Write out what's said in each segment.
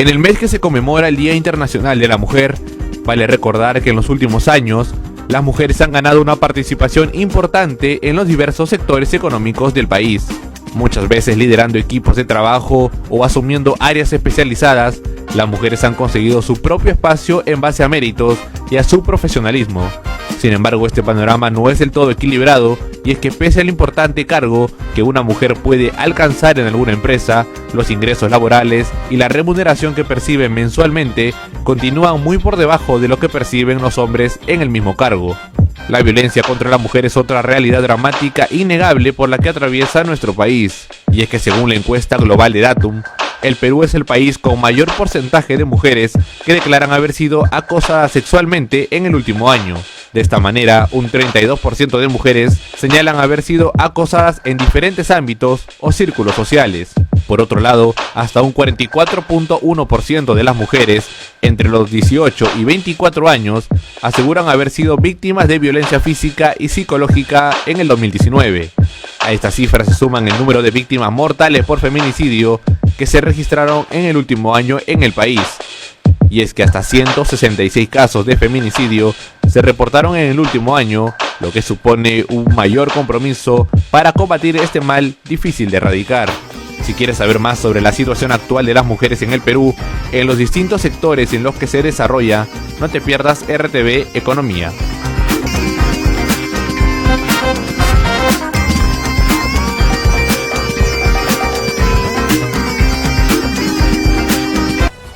En el mes que se conmemora el Día Internacional de la Mujer, vale recordar que en los últimos años, las mujeres han ganado una participación importante en los diversos sectores económicos del país, muchas veces liderando equipos de trabajo o asumiendo áreas especializadas. Las mujeres han conseguido su propio espacio en base a méritos y a su profesionalismo. Sin embargo, este panorama no es del todo equilibrado, y es que pese al importante cargo que una mujer puede alcanzar en alguna empresa, los ingresos laborales y la remuneración que perciben mensualmente continúan muy por debajo de lo que perciben los hombres en el mismo cargo. La violencia contra la mujer es otra realidad dramática innegable por la que atraviesa nuestro país, y es que según la encuesta global de Datum, el Perú es el país con mayor porcentaje de mujeres que declaran haber sido acosadas sexualmente en el último año. De esta manera, un 32% de mujeres señalan haber sido acosadas en diferentes ámbitos o círculos sociales. Por otro lado, hasta un 44.1% de las mujeres entre los 18 y 24 años aseguran haber sido víctimas de violencia física y psicológica en el 2019. A estas cifras se suman el número de víctimas mortales por feminicidio que se registraron en el último año en el país. Y es que hasta 166 casos de feminicidio se reportaron en el último año, lo que supone un mayor compromiso para combatir este mal difícil de erradicar. Si quieres saber más sobre la situación actual de las mujeres en el Perú, en los distintos sectores en los que se desarrolla, no te pierdas RTV Economía.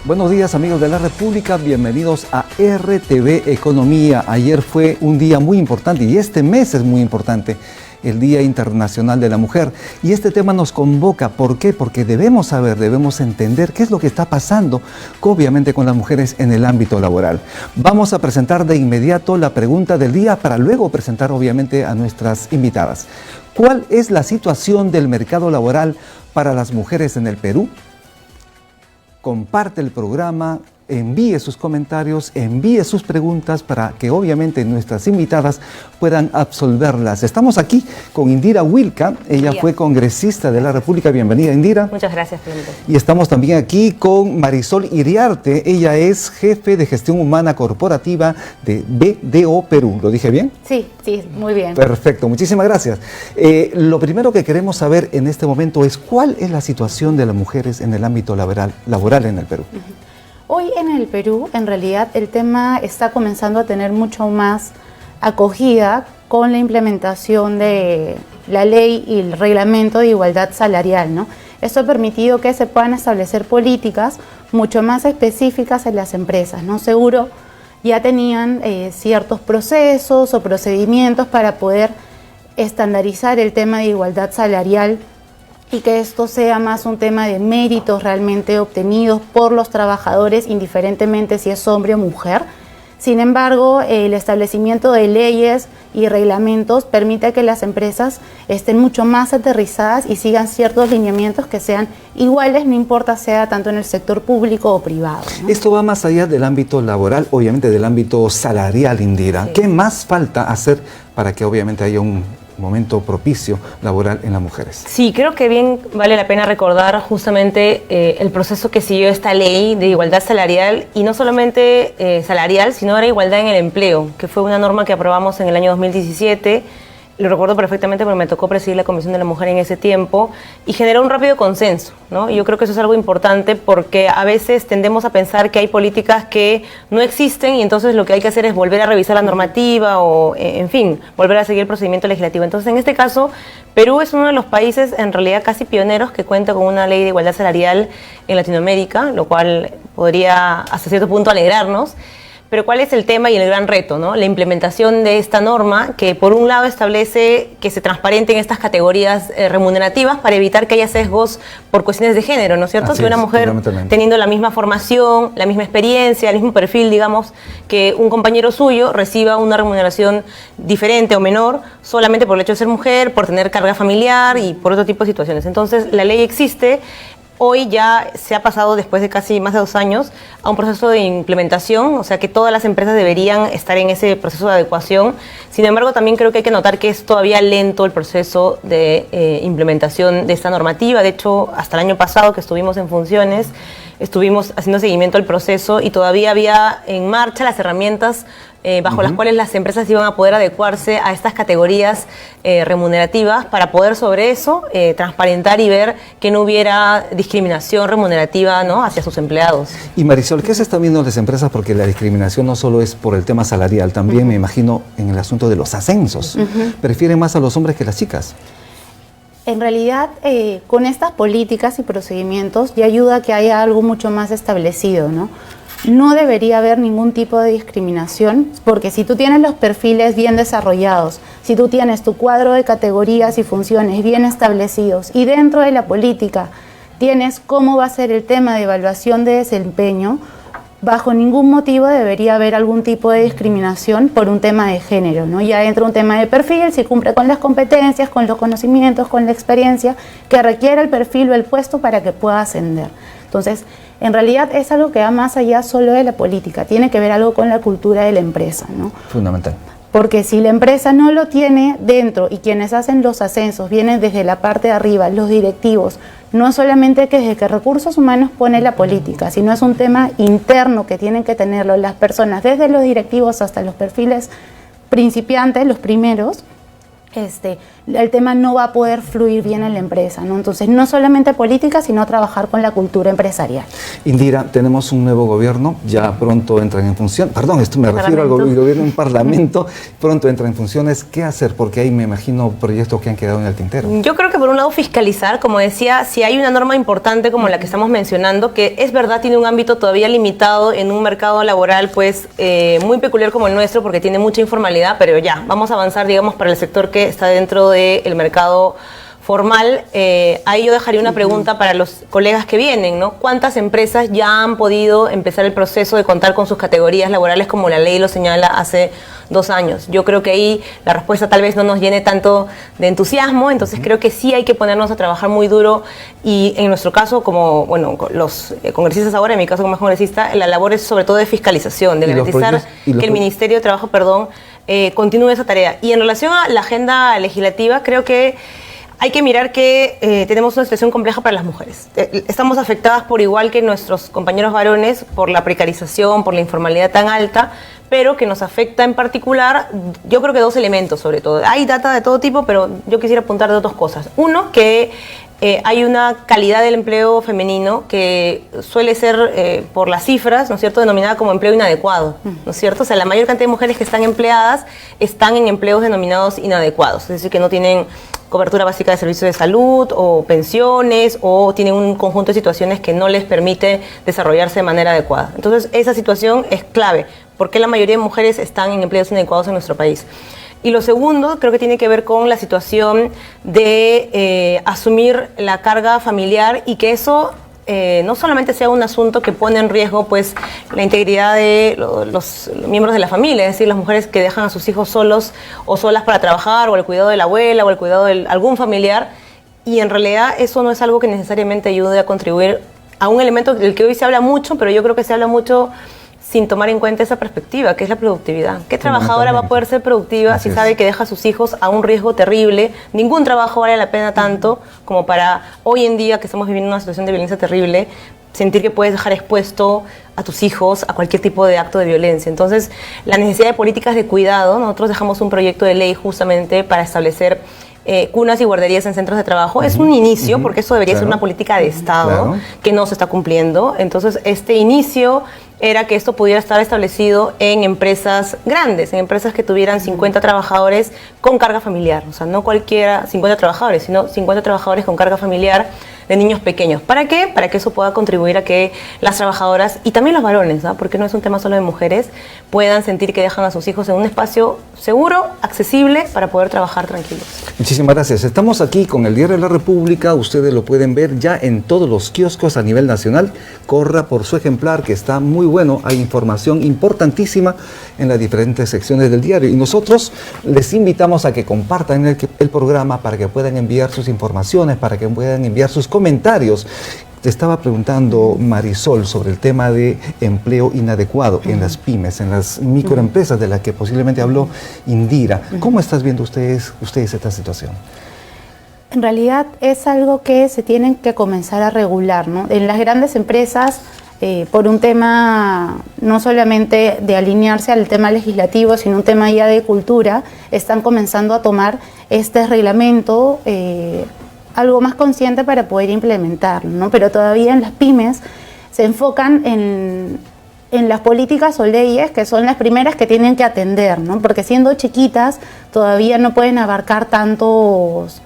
Buenos días amigos de la República, bienvenidos a RTV Economía. Ayer fue un día muy importante y este mes es muy importante, el Día Internacional de la Mujer. Y este tema nos convoca, ¿por qué? Porque debemos saber, debemos entender qué es lo que está pasando, obviamente, con las mujeres en el ámbito laboral. Vamos a presentar de inmediato la pregunta del día para luego presentar, obviamente, a nuestras invitadas. ¿Cuál es la situación del mercado laboral para las mujeres en el Perú? Comparte el programa, envíe sus comentarios, envíe sus preguntas para que obviamente nuestras invitadas puedan absolverlas. Estamos aquí con Indira Wilca, ella fue congresista de la República. Bienvenida, Indira. Muchas gracias, presidente. Y estamos también aquí con Marisol Iriarte, ella es jefe de gestión humana corporativa de BDO Perú. ¿Lo dije bien? Sí, muy bien. Perfecto, muchísimas gracias. Lo primero que queremos saber en este momento es cuál es la situación de las mujeres en el ámbito laboral en el Perú. Hoy en el Perú, en realidad, el tema está comenzando a tener mucho más acogida con la implementación de la ley y el reglamento de igualdad salarial, ¿no? Esto ha permitido que se puedan establecer políticas mucho más específicas en las empresas, ¿no? Seguro ya tenían ciertos procesos o procedimientos para poder estandarizar el tema de igualdad salarial y que esto sea más un tema de méritos realmente obtenidos por los trabajadores, indiferentemente si es hombre o mujer. Sin embargo, el establecimiento de leyes y reglamentos permite que las empresas estén mucho más aterrizadas y sigan ciertos lineamientos que sean iguales, no importa sea tanto en el sector público o privado, ¿no? Esto va más allá del ámbito laboral, obviamente del ámbito salarial, Indira. Sí. ¿Qué más falta hacer para que obviamente haya un momento propicio laboral en las mujeres? Sí, creo que bien vale la pena recordar justamente el proceso que siguió esta ley de igualdad salarial, y no solamente salarial, sino era igualdad en el empleo, que fue una norma que aprobamos en el año 2017. Lo recuerdo perfectamente porque me tocó presidir la Comisión de la Mujer en ese tiempo y generó un rápido consenso, ¿no? Y yo creo que eso es algo importante porque a veces tendemos a pensar que hay políticas que no existen y entonces lo que hay que hacer es volver a revisar la normativa o, en fin, volver a seguir el procedimiento legislativo. Entonces, en este caso, Perú es uno de los países, en realidad casi pioneros, que cuenta con una ley de igualdad salarial en Latinoamérica, lo cual podría hasta cierto punto alegrarnos. Pero ¿cuál es el tema y el gran reto, ¿no? La implementación de esta norma que por un lado establece que se transparenten estas categorías remunerativas para evitar que haya sesgos por cuestiones de género, ¿no es cierto? Así que una mujer teniendo la misma formación, la misma experiencia, el mismo perfil, digamos, que un compañero suyo reciba una remuneración diferente o menor solamente por el hecho de ser mujer, por tener carga familiar y por otro tipo de situaciones. Entonces, la ley existe. Hoy ya se ha pasado, después de casi más de 2 años, a un proceso de implementación, o sea que todas las empresas deberían estar en ese proceso de adecuación. Sin embargo, también creo que hay que notar que es todavía lento el proceso de implementación de esta normativa. De hecho, hasta el año pasado que estuvimos en funciones, estuvimos haciendo seguimiento al proceso y todavía había en marcha las herramientas bajo las cuales las empresas iban a poder adecuarse a estas categorías remunerativas para poder sobre eso transparentar y ver que no hubiera discriminación remunerativa, ¿no?, hacia sus empleados. Y Marisol, ¿qué se está viendo en las empresas? Porque la discriminación no solo es por el tema salarial, también me imagino en el asunto de los ascensos. ¿Prefieren más a los hombres que las chicas? En realidad, con estas políticas y procedimientos ya ayuda a que haya algo mucho más establecido, ¿no? No debería haber ningún tipo de discriminación, porque si tú tienes los perfiles bien desarrollados, si tú tienes tu cuadro de categorías y funciones bien establecidos y dentro de la política tienes cómo va a ser el tema de evaluación de desempeño, bajo ningún motivo debería haber algún tipo de discriminación por un tema de género, ¿no? Ya entra un tema de perfil, si cumple con las competencias, con los conocimientos, con la experiencia que requiere el perfil o el puesto para que pueda ascender. Entonces, en realidad es algo que va más allá solo de la política, tiene que ver algo con la cultura de la empresa, ¿no? Fundamental. Porque si la empresa no lo tiene dentro y quienes hacen los ascensos vienen desde la parte de arriba, los directivos, no solamente que desde que Recursos Humanos pone la política, sino es un tema interno que tienen que tenerlo las personas, desde los directivos hasta los perfiles principiantes, los primeros, el tema no va a poder fluir bien en la empresa, ¿no? Entonces, no solamente política, sino trabajar con la cultura empresarial. Indira, tenemos un nuevo gobierno, ya pronto entran en función, perdón, esto me refiero al gobierno en parlamento, pronto entra en funciones. ¿Qué hacer? Porque hay, me imagino, proyectos que han quedado en el tintero. Yo creo que por un lado fiscalizar, como decía, si hay una norma importante como la que estamos mencionando, que es verdad tiene un ámbito todavía limitado en un mercado laboral pues muy peculiar como el nuestro, porque tiene mucha informalidad, pero ya, vamos a avanzar, digamos, para el sector que está dentro del mercado formal. Ahí yo dejaría una pregunta para los colegas que vienen, ¿no? ¿Cuántas empresas ya han podido empezar el proceso de contar con sus categorías laborales como la ley lo señala hace 2 años? Yo creo que ahí la respuesta tal vez no nos llene tanto de entusiasmo, entonces creo que sí hay que ponernos a trabajar muy duro y en nuestro caso, como bueno, los congresistas ahora, en mi caso como congresista, la labor es sobre todo de fiscalización, de garantizar que el Ministerio de Trabajo, continúe esa tarea. Y en relación a la agenda legislativa, creo que hay que mirar que tenemos una situación compleja para las mujeres. Estamos afectadas por igual que nuestros compañeros varones por la precarización, por la informalidad tan alta, pero que nos afecta en particular, yo creo que 2 elementos sobre todo. Hay data de todo tipo, pero yo quisiera apuntar de 2 cosas. Uno, que hay una calidad del empleo femenino que suele ser, por las cifras, ¿no es cierto?, denominada como empleo inadecuado, ¿no es cierto? O sea, la mayor cantidad de mujeres que están empleadas están en empleos denominados inadecuados, es decir, que no tienen cobertura básica de servicios de salud o pensiones o tienen un conjunto de situaciones que no les permite desarrollarse de manera adecuada. Entonces, esa situación es clave, porque la mayoría de mujeres están en empleos inadecuados en nuestro país. Y lo segundo, creo que tiene que ver con la situación de asumir la carga familiar y que eso no solamente sea un asunto que pone en riesgo pues la integridad de los miembros de la familia, es decir, las mujeres que dejan a sus hijos solos o solas para trabajar, o el cuidado de la abuela, o el cuidado de algún familiar, y en realidad eso no es algo que necesariamente ayude a contribuir a un elemento del que hoy se habla mucho, pero yo creo que se habla mucho sin tomar en cuenta esa perspectiva, que es la productividad. ¿Qué trabajadora va a poder ser productiva si sabe que deja a sus hijos a un riesgo terrible? Ningún trabajo vale la pena tanto como para hoy en día, que estamos viviendo una situación de violencia terrible, sentir que puedes dejar expuesto a tus hijos a cualquier tipo de acto de violencia. Entonces, la necesidad de políticas de cuidado, nosotros dejamos un proyecto de ley justamente para establecer cunas y guarderías en centros de trabajo. Es un inicio, porque eso debería ser una política de Estado que no se está cumpliendo. Entonces, este inicio era que esto pudiera estar establecido en empresas grandes, en empresas que tuvieran 50 trabajadores con carga familiar. O sea, no cualquiera 50 trabajadores, sino 50 trabajadores con carga familiar de niños pequeños. ¿Para qué? Para que eso pueda contribuir a que las trabajadoras, y también los varones, ¿no?, porque no es un tema solo de mujeres, puedan sentir que dejan a sus hijos en un espacio seguro, accesible, para poder trabajar tranquilos. Muchísimas gracias. Estamos aquí con el Diario de la República. Ustedes lo pueden ver ya en todos los kioscos a nivel nacional. Corra por su ejemplar, que está muy bueno. Hay información importantísima en las diferentes secciones del diario. Y nosotros les invitamos a que compartan el programa para que puedan enviar sus informaciones, para que puedan enviar sus comentarios. Te estaba preguntando, Marisol, sobre el tema de empleo inadecuado en las pymes, en las microempresas de las que posiblemente habló Indira. ¿Cómo estás viendo ustedes esta situación? En realidad es algo que se tienen que comenzar a regular, ¿no? En las grandes empresas, por un tema no solamente de alinearse al tema legislativo, sino un tema ya de cultura, están comenzando a tomar este reglamento algo más consciente para poder implementarlo, ¿no? Pero todavía en las pymes se enfocan en las políticas o leyes que son las primeras que tienen que atender, ¿no? Porque siendo chiquitas todavía no pueden abarcar tantos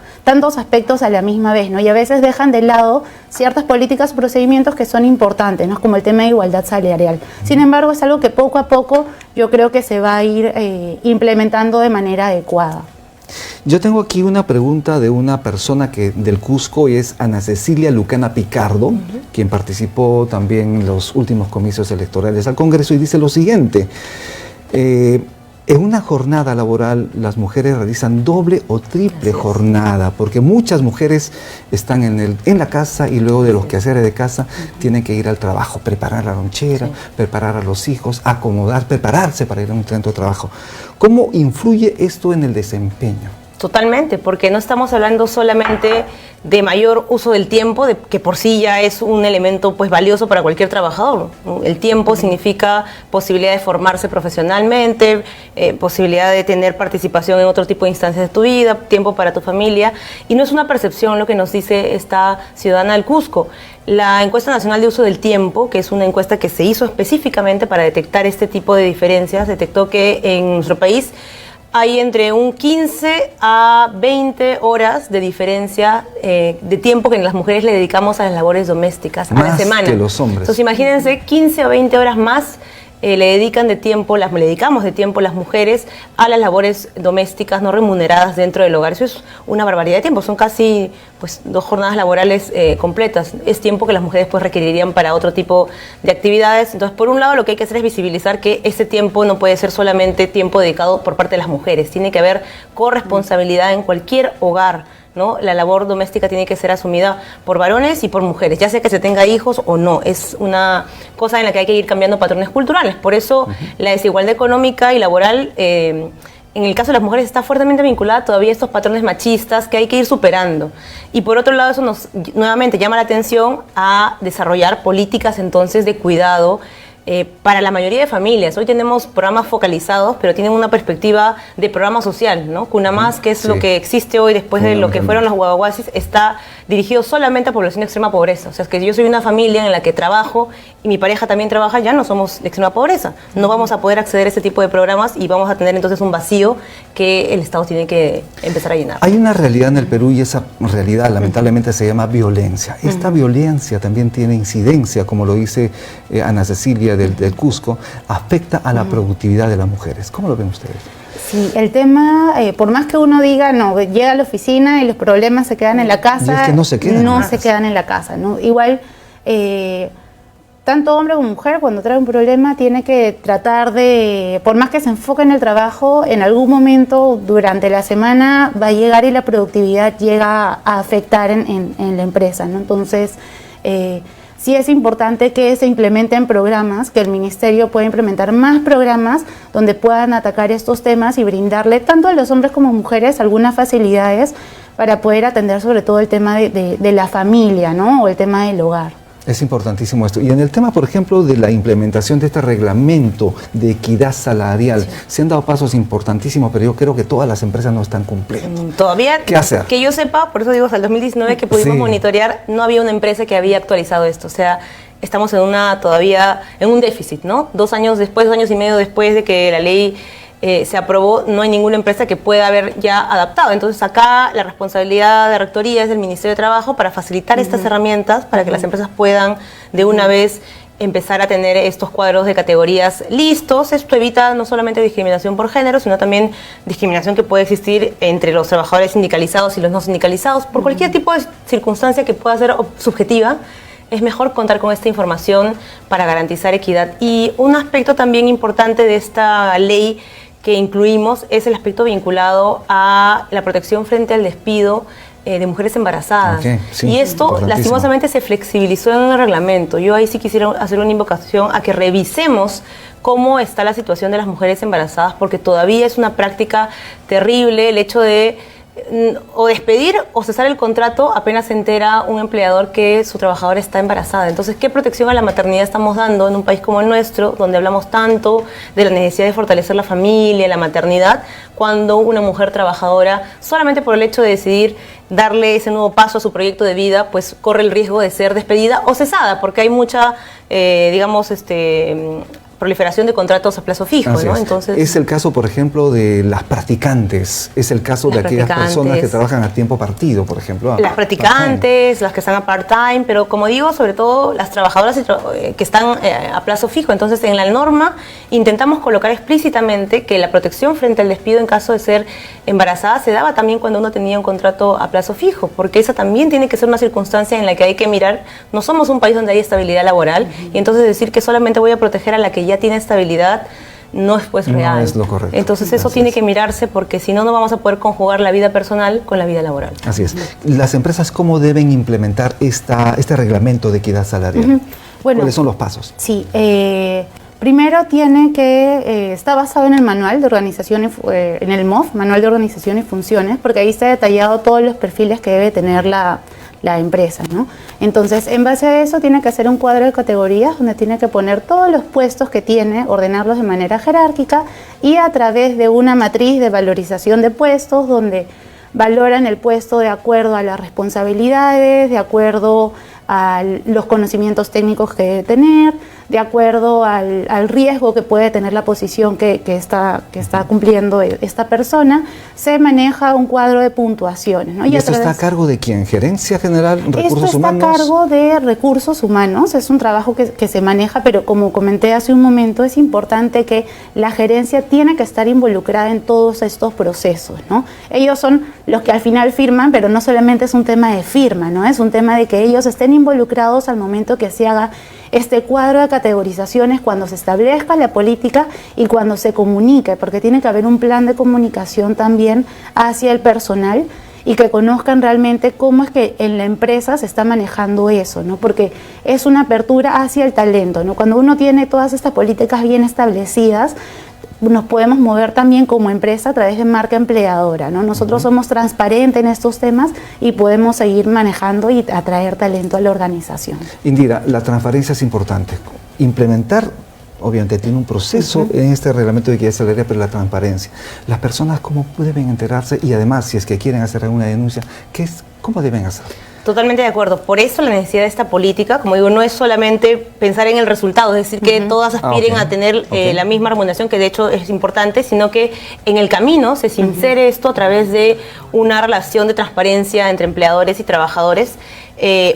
aspectos a la misma vez, ¿no? Y a veces dejan de lado ciertas políticas o procedimientos que son importantes, ¿no? Como el tema de igualdad salarial. Sin embargo, es algo que poco a poco yo creo que se va a ir implementando de manera adecuada. Yo tengo aquí una pregunta de una persona del Cusco, y es Ana Cecilia Lucana Picardo, quien participó también en los últimos comicios electorales al Congreso, y dice lo siguiente: en una jornada laboral las mujeres realizan doble o triple jornada, porque muchas mujeres están en la casa y luego de los quehaceres de casa tienen que ir al trabajo, preparar la lonchera, preparar a los hijos, acomodar, prepararse para ir a un centro de trabajo. ¿Cómo influye esto en el desempeño? Totalmente, porque no estamos hablando solamente de mayor uso del tiempo, que por sí ya es un elemento pues valioso para cualquier trabajador. El tiempo significa posibilidad de formarse profesionalmente, posibilidad de tener participación en otro tipo de instancias de tu vida, tiempo para tu familia, y no es una percepción lo que nos dice esta ciudadana del Cusco. La encuesta nacional de uso del tiempo, que es una encuesta que se hizo específicamente para detectar este tipo de diferencias, detectó que en nuestro país hay entre un 15 a 20 horas de diferencia de tiempo que las mujeres le dedicamos a las labores domésticas a la semana. Más que los hombres. Entonces imagínense, 15 o 20 horas más le dedicamos de tiempo las mujeres a las labores domésticas no remuneradas dentro del hogar. Eso es una barbaridad de tiempo, son casi pues 2 jornadas laborales completas. Es tiempo que las mujeres pues requerirían para otro tipo de actividades. Entonces, por un lado, lo que hay que hacer es visibilizar que ese tiempo no puede ser solamente tiempo dedicado por parte de las mujeres, tiene que haber corresponsabilidad en cualquier hogar, ¿no? La labor doméstica tiene que ser asumida por varones y por mujeres, ya sea que se tenga hijos o no. Es una cosa en la que hay que ir cambiando patrones culturales. Por eso la desigualdad económica y laboral, en el caso de las mujeres, está fuertemente vinculada todavía a estos patrones machistas que hay que ir superando. Y por otro lado, eso nos nuevamente llama la atención a desarrollar políticas entonces de cuidado para la mayoría de familias. Hoy tenemos programas focalizados, pero tienen una perspectiva de programa social, ¿no? Cunamás, que es lo que existe hoy después de lo que fueron los guaguaguasis, está dirigido solamente a población de extrema pobreza. O sea, es que yo soy una familia en la que trabajo y mi pareja también trabaja, ya no somos de extrema pobreza. No vamos a poder acceder a ese tipo de programas y vamos a tener entonces un vacío que el Estado tiene que empezar a llenar. Hay una realidad en el Perú, y esa realidad lamentablemente se llama violencia. Esta violencia también tiene incidencia, como lo dice Ana Cecilia del Cusco, afecta a la productividad de las mujeres. ¿Cómo lo ven ustedes? Sí, el tema, por más que uno diga, no, llega a la oficina y los problemas se quedan en la casa, y es que no se quedan en la casa, ¿no? Igual, tanto hombre como mujer, cuando trae un problema, tiene que tratar de, por más que se enfoque en el trabajo, en algún momento durante la semana va a llegar y la productividad llega a afectar en la empresa, ¿no? Entonces, sí es importante que se implementen programas, que el Ministerio pueda implementar más programas donde puedan atacar estos temas y brindarle tanto a los hombres como mujeres algunas facilidades para poder atender sobre todo el tema de la familia, ¿no? O el tema del hogar. Es importantísimo esto. Y en el tema, por ejemplo, de la implementación de este reglamento de equidad salarial, se han dado pasos importantísimos, pero yo creo que todas las empresas no están cumpliendo. Todavía, ¿qué hacer? Que yo sepa, por eso digo, hasta el 2019 que pudimos monitorear, no había una empresa que había actualizado esto. O sea, estamos todavía en un déficit, ¿no? 2 años después, 2 años y medio después de que la ley se aprobó, no hay ninguna empresa que pueda haber ya adaptado. Entonces acá la responsabilidad de rectoría es del Ministerio de Trabajo para facilitar estas herramientas para que las empresas puedan de una vez empezar a tener estos cuadros de categorías listos. Esto evita no solamente discriminación por género, sino también discriminación que puede existir entre los trabajadores sindicalizados y los no sindicalizados, por cualquier tipo de circunstancia que pueda ser subjetiva. Es mejor contar con esta información para garantizar equidad. Y un aspecto también importante de esta ley que incluimos es el aspecto vinculado a la protección frente al despido de mujeres embarazadas. Y esto lastimosamente se flexibilizó en el reglamento. Yo ahí sí quisiera hacer una invocación a que revisemos cómo está la situación de las mujeres embarazadas, porque todavía es una práctica terrible el hecho de o despedir o cesar el contrato apenas se entera un empleador que su trabajadora está embarazada. Entonces, ¿qué protección a la maternidad estamos dando en un país como el nuestro, donde hablamos tanto de la necesidad de fortalecer la familia, la maternidad, cuando una mujer trabajadora, solamente por el hecho de decidir darle ese nuevo paso a su proyecto de vida, pues corre el riesgo de ser despedida o cesada, porque hay mucha, proliferación de contratos a plazo fijo, ¿no? Entonces, es el caso, por ejemplo, de las practicantes, es el caso de aquellas personas que trabajan a tiempo partido, por ejemplo. Las practicantes, las que están a part-time, pero como digo, sobre todo las trabajadoras que están a plazo fijo. Entonces, en la norma intentamos colocar explícitamente que la protección frente al despido en caso de ser embarazada se daba también cuando uno tenía un contrato a plazo fijo, porque esa también tiene que ser una circunstancia en la que hay que mirar. No somos un país donde hay estabilidad laboral, y entonces decir que solamente voy a proteger a la que ya tiene estabilidad no es pues real. No es lo correcto. Entonces eso tiene que mirarse, porque si no, no vamos a poder conjugar la vida personal con la vida laboral. Así es. Las empresas, ¿cómo deben implementar este reglamento de equidad salarial? Bueno, ¿cuáles son los pasos? Sí, primero tiene que, está basado en el manual de organización, en el MOF, Manual de Organización y Funciones, porque ahí está detallado todos los perfiles que debe tener la empresa, ¿no? Entonces, en base a eso, tiene que hacer un cuadro de categorías donde tiene que poner todos los puestos que tiene, ordenarlos de manera jerárquica y a través de una matriz de valorización de puestos donde valoran el puesto de acuerdo a las responsabilidades, de acuerdo a los conocimientos técnicos que debe tener, de acuerdo al riesgo que puede tener la posición que está cumpliendo esta persona. Se maneja un cuadro de puntuaciones, ¿no? ¿Y esto está a cargo de quién? ¿Gerencia General, Recursos Humanos? Esto está a cargo de Recursos Humanos, es un trabajo que se maneja, pero como comenté hace un momento, es importante que la gerencia tiene que estar involucrada en todos estos procesos, ¿no? Ellos son los que al final firman, pero no solamente es un tema de firma, ¿no? Es un tema de que ellos estén involucrados al momento que se haga este cuadro de categorizaciones, cuando se establezca la política y cuando se comunique, porque tiene que haber un plan de comunicación también hacia el personal y que conozcan realmente cómo es que en la empresa se está manejando eso, ¿no? Porque es una apertura hacia el talento, ¿no? Cuando uno tiene todas estas políticas bien establecidas, nos podemos mover también como empresa a través de marca empleadora, ¿no? Nosotros somos transparentes en estos temas y podemos seguir manejando y atraer talento a la organización. Indira, la transparencia es importante. Implementar, obviamente, tiene un proceso en este reglamento de equidad salarial, pero la transparencia. Las personas, ¿cómo deben enterarse? Y además, si es que quieren hacer alguna denuncia, ¿cómo deben hacer? Totalmente de acuerdo. Por eso la necesidad de esta política, como digo, no es solamente pensar en el resultado, es decir, que todas aspiren a tener la misma remuneración, que de hecho es importante, sino que en el camino se sincere esto a través de una relación de transparencia entre empleadores y trabajadores.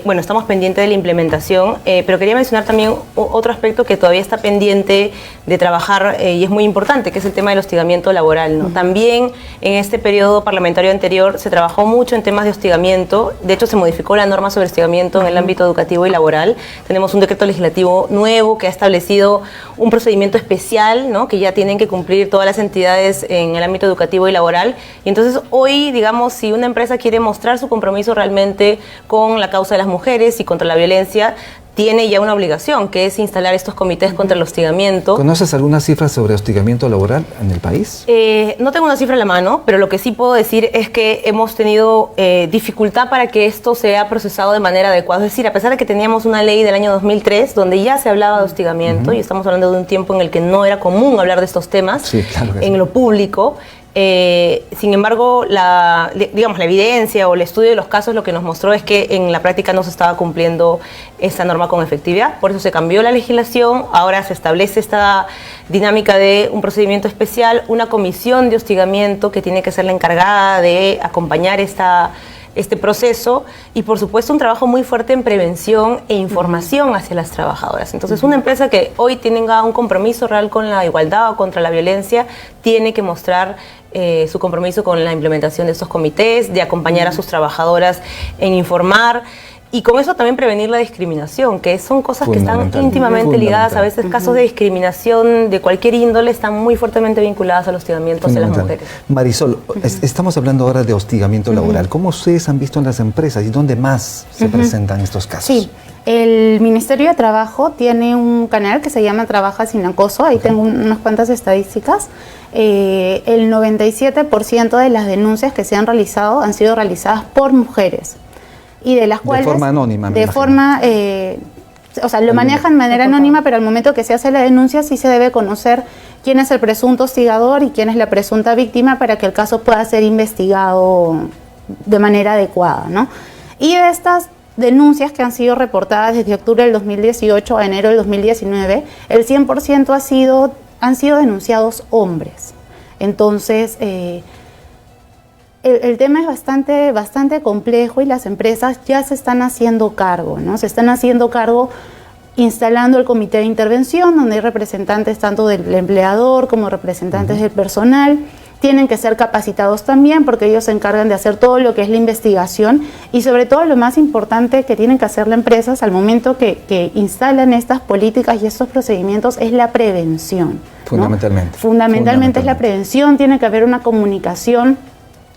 Bueno, estamos pendientes de la implementación, pero quería mencionar también otro aspecto que todavía está pendiente de trabajar y es muy importante, que es el tema del hostigamiento laboral, ¿no? También en este periodo parlamentario anterior se trabajó mucho en temas de hostigamiento. De hecho, se modificó la norma sobre hostigamiento en el ámbito educativo y laboral. Tenemos un decreto legislativo nuevo que ha establecido un procedimiento especial, ¿no? Que ya tienen que cumplir todas las entidades en el ámbito educativo y laboral. Y entonces hoy, digamos, si una empresa quiere mostrar su compromiso realmente con la causa de las mujeres y contra la violencia, tiene ya una obligación, que es instalar estos comités contra el hostigamiento. ¿Conoces algunas cifras sobre hostigamiento laboral en el país? No tengo una cifra en la mano, pero lo que sí puedo decir es que hemos tenido dificultad para que esto sea procesado de manera adecuada. Es decir, a pesar de que teníamos una ley del año 2003 donde ya se hablaba de hostigamiento, y estamos hablando de un tiempo en el que no era común hablar de estos temas en lo público, sin embargo, la evidencia o el estudio de los casos lo que nos mostró es que en la práctica no se estaba cumpliendo esta norma con efectividad. Por eso se cambió la legislación. Ahora se establece esta dinámica de un procedimiento especial, una comisión de hostigamiento que tiene que ser la encargada de acompañar este proceso, y por supuesto un trabajo muy fuerte en prevención e información hacia las trabajadoras. Entonces una empresa que hoy tenga un compromiso real con la igualdad o contra la violencia tiene que mostrar su compromiso con la implementación de estos comités, de acompañar a sus trabajadoras en informar, y con eso también prevenir la discriminación, que son cosas que están íntimamente ligadas. A veces casos de discriminación de cualquier índole están muy fuertemente vinculadas al hostigamiento hacia las mujeres. Marisol, estamos hablando ahora de hostigamiento laboral. ¿Cómo ustedes han visto en las empresas y dónde más se presentan estos casos? Sí, El Ministerio de Trabajo tiene un canal que se llama Trabaja sin acoso, ahí tengo unas cuantas estadísticas. El 97% de las denuncias que se han realizado han sido realizadas por mujeres y de las cuales... De forma anónima, me de imagino. forma, o sea, lo manejan de manera anónima, pero al momento que se hace la denuncia sí se debe conocer quién es el presunto hostigador y quién es la presunta víctima para que el caso pueda ser investigado de manera adecuada, ¿no? Y de estas denuncias que han sido reportadas desde octubre del 2018 a enero del 2019, el 100% han sido denunciados hombres. Entonces, el tema es bastante complejo y las empresas ya se están haciendo cargo, ¿no? Se están haciendo cargo instalando el comité de intervención, donde hay representantes tanto del empleador como representantes del personal. Tienen que ser capacitados también porque ellos se encargan de hacer todo lo que es la investigación y sobre todo lo más importante que tienen que hacer las empresas al momento que instalan estas políticas y estos procedimientos es la prevención, ¿no? Fundamentalmente es la prevención, tiene que haber una comunicación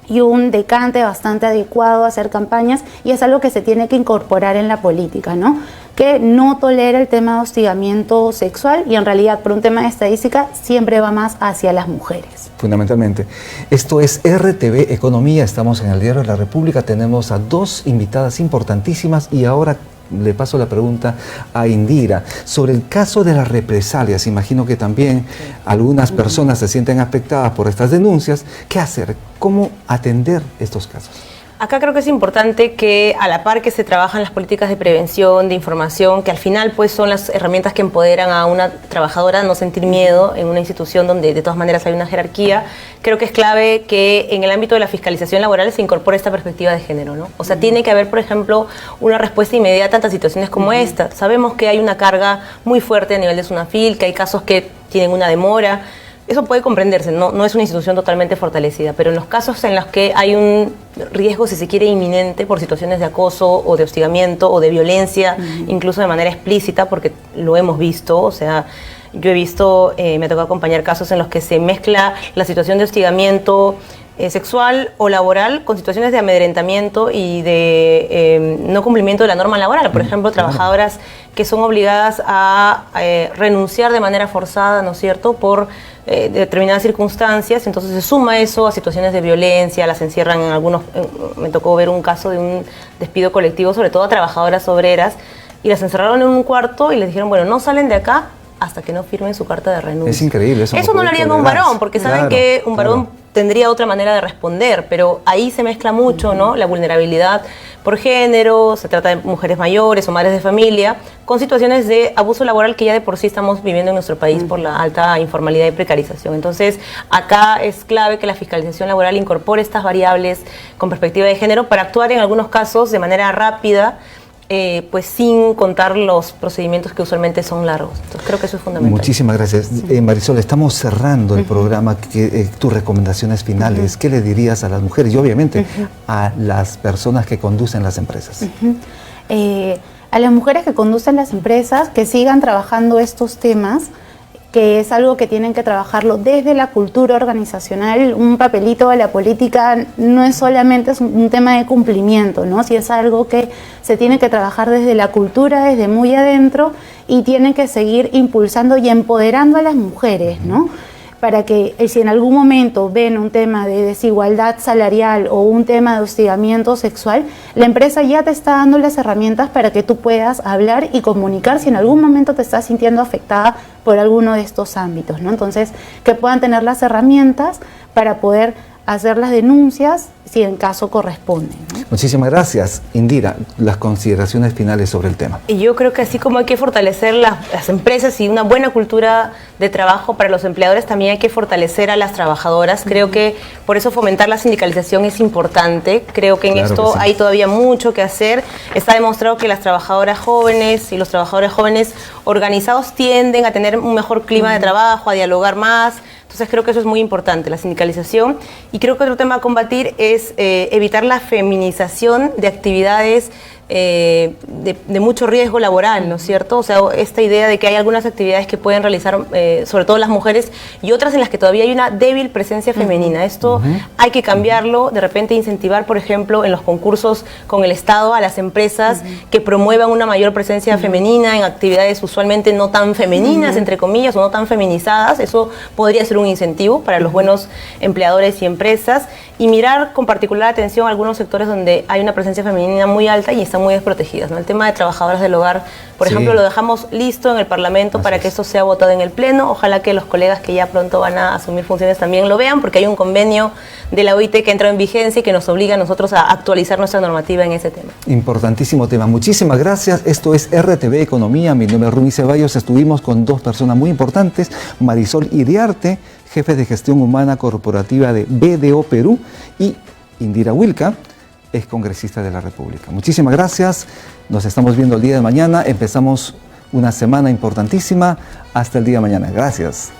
y un decante bastante adecuado a hacer campañas y es algo que se tiene que incorporar en la política, ¿no? Que no tolera el tema de hostigamiento sexual y en realidad por un tema de estadística siempre va más hacia las mujeres. Fundamentalmente. Esto es RTV Economía, estamos en el Diario de la República, tenemos a dos invitadas importantísimas y ahora le paso la pregunta a Indira sobre el caso de las represalias. Imagino que también algunas personas se sienten afectadas por estas denuncias. ¿Qué hacer? ¿Cómo atender estos casos? Acá creo que es importante que a la par que se trabajan las políticas de prevención, de información, que al final pues son las herramientas que empoderan a una trabajadora a no sentir miedo en una institución donde de todas maneras hay una jerarquía, creo que es clave que en el ámbito de la fiscalización laboral se incorpore esta perspectiva de género, ¿no? O sea, tiene que haber, por ejemplo, una respuesta inmediata ante situaciones como esta. Sabemos que hay una carga muy fuerte a nivel de SUNAFIL, que hay casos que tienen una demora. Eso puede comprenderse, no es una institución totalmente fortalecida, pero en los casos en los que hay un riesgo, si se quiere, inminente por situaciones de acoso o de hostigamiento o de violencia, incluso de manera explícita, porque lo hemos visto, o sea, yo he visto, me tocó acompañar casos en los que se mezcla la situación de hostigamiento sexual o laboral con situaciones de amedrentamiento y de no cumplimiento de la norma laboral. Por ejemplo, trabajadoras que son obligadas a renunciar de manera forzada, ¿no es cierto?, por determinadas circunstancias, entonces se suma eso a situaciones de violencia, las encierran en algunos, me tocó ver un caso de un despido colectivo, sobre todo a trabajadoras obreras, y las encerraron en un cuarto y les dijeron, bueno, no salen de acá hasta que no firmen su carta de renuncia. Es increíble. Eso no lo harían con un varón, porque saben que un varón tendría otra manera de responder, pero ahí se mezcla mucho, ¿no?, la vulnerabilidad por género, se trata de mujeres mayores o madres de familia, con situaciones de abuso laboral que ya de por sí estamos viviendo en nuestro país por la alta informalidad y precarización. Entonces, acá es clave que la fiscalización laboral incorpore estas variables con perspectiva de género para actuar en algunos casos de manera rápida, pues sin contar los procedimientos que usualmente son largos. Entonces creo que eso es fundamental. Muchísimas gracias. Marisol, estamos cerrando el programa. Tus recomendaciones finales, ¿qué le dirías a las mujeres y obviamente a las personas que conducen las empresas? A las mujeres que conducen las empresas, que sigan trabajando estos temas, que es algo que tienen que trabajarlo desde la cultura organizacional. Un papelito de la política no es solamente un tema de cumplimiento, ¿no? Si es algo que se tiene que trabajar desde la cultura, desde muy adentro, y tienen que seguir impulsando y empoderando a las mujeres, ¿no? Para que si en algún momento ven un tema de desigualdad salarial o un tema de hostigamiento sexual, la empresa ya te está dando las herramientas para que tú puedas hablar y comunicar si en algún momento te estás sintiendo afectada por alguno de estos ámbitos, ¿no? Entonces, que puedan tener las herramientas para poder hacer las denuncias si en caso corresponde, ¿no? Muchísimas gracias. Indira, las consideraciones finales sobre el tema. Y yo creo que así como hay que fortalecer las empresas y una buena cultura de trabajo para los empleadores, también hay que fortalecer a las trabajadoras. Creo que por eso fomentar la sindicalización es importante. Creo que en esto hay todavía mucho que hacer. Está demostrado que las trabajadoras jóvenes y los trabajadores jóvenes organizados tienden a tener un mejor clima de trabajo, a dialogar más. Entonces creo que eso es muy importante, la sindicalización. Y creo que otro tema a combatir es evitar la feminización de actividades de mucho riesgo laboral, ¿no es cierto? O sea, esta idea de que hay algunas actividades que pueden realizar, sobre todo las mujeres, y otras en las que todavía hay una débil presencia femenina. Esto hay que cambiarlo, de repente incentivar, por ejemplo, en los concursos con el Estado a las empresas que promuevan una mayor presencia femenina en actividades usualmente no tan femeninas, entre comillas, o no tan feminizadas. Eso podría ser un incentivo para los buenos empleadores y empresas, y mirar con particular atención a algunos sectores donde hay una presencia femenina muy alta y están muy desprotegidas, ¿no? El tema de trabajadoras del hogar, por ejemplo, lo dejamos listo en el Parlamento para que esto sea votado en el Pleno. Ojalá que los colegas que ya pronto van a asumir funciones también lo vean, porque hay un convenio de la OIT que entró en vigencia y que nos obliga a nosotros a actualizar nuestra normativa en ese tema. Importantísimo tema. Muchísimas gracias. Esto es RTV Economía. Mi nombre es Rumi Ceballos. Estuvimos con dos personas muy importantes, Marisol Iriarte, jefe de gestión humana corporativa de BDO Perú, y Indira Wilca, es congresista de la República. Muchísimas gracias. Nos estamos viendo el día de mañana. Empezamos una semana importantísima. Hasta el día de mañana. Gracias.